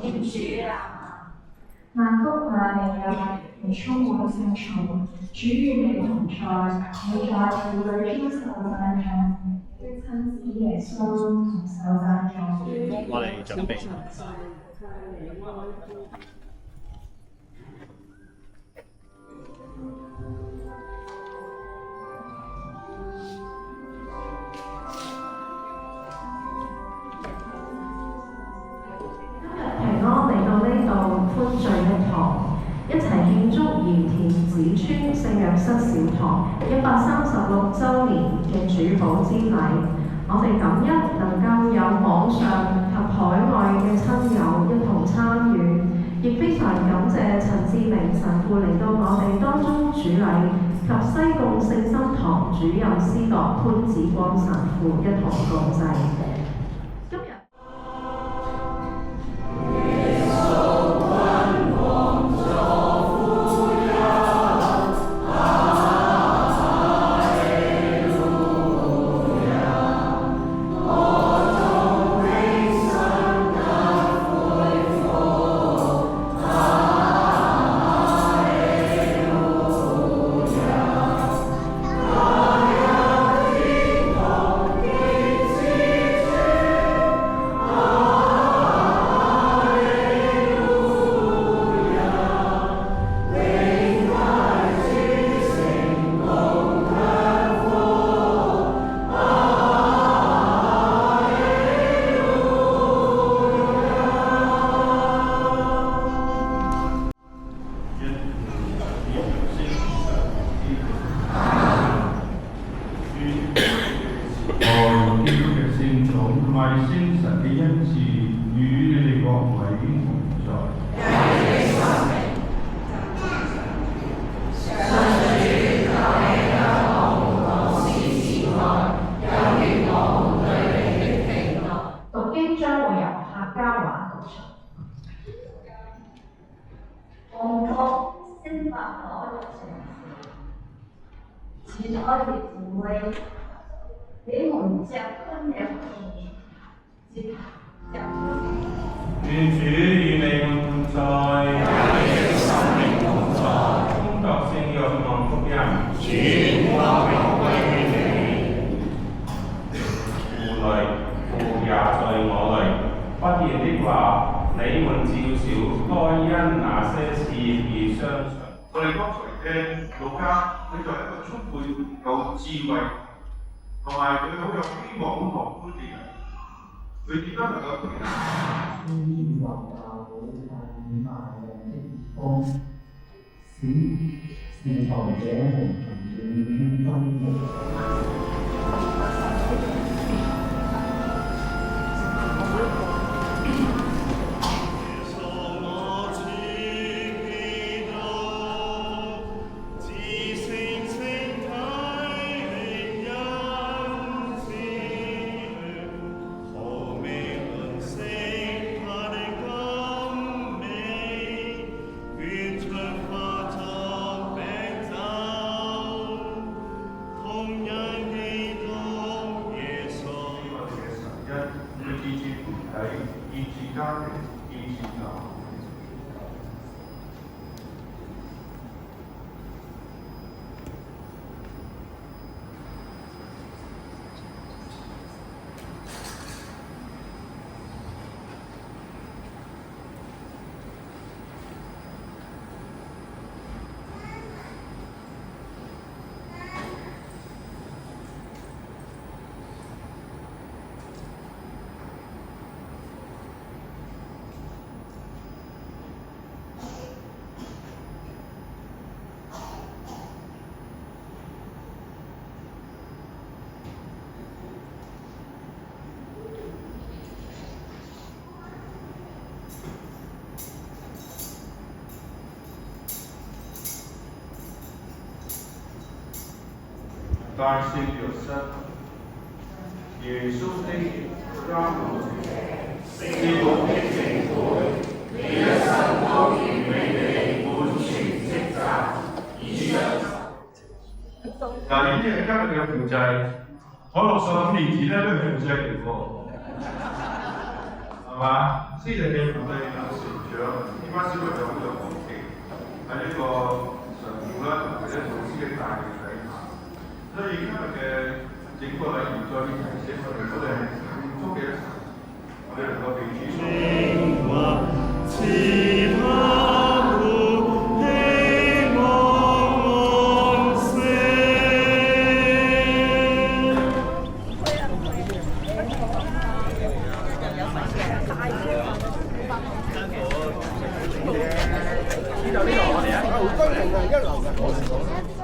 天主啊，萬福瑪利亞，你充滿聖寵，主與你同在，你在婦女中受讚頌，你的親子耶穌同受讚頌。我哋準備。平安嚟到呢度歡聚一堂，一齊慶祝鹽田梓村聖若瑟小堂136週年嘅主保之禮。我哋感恩能夠有網上及海外嘅親友一同參與，亦非常感謝陳志明神父嚟到我哋當中主禮，及西貢聖心堂主任司鐸潘子光神父一同共祭。大聖若瑟，耶穌的家母，聖母的聖輩，你一生都完美地滿全職責，以上。嗱，呢啲係今日嘅副祭，可樂15年前咧都係副祭嚟喎。係嘛？私人嘅唔係有成長，呢班小朋友好有福氣喺呢個神父啦同埋咧老師嘅帶領底下，所以今日嘅整個禮儀再提醒我哋嗰係幸福嘅一層，我哋能夠被主所呢度我哋啊，好多人啊，一流嘅。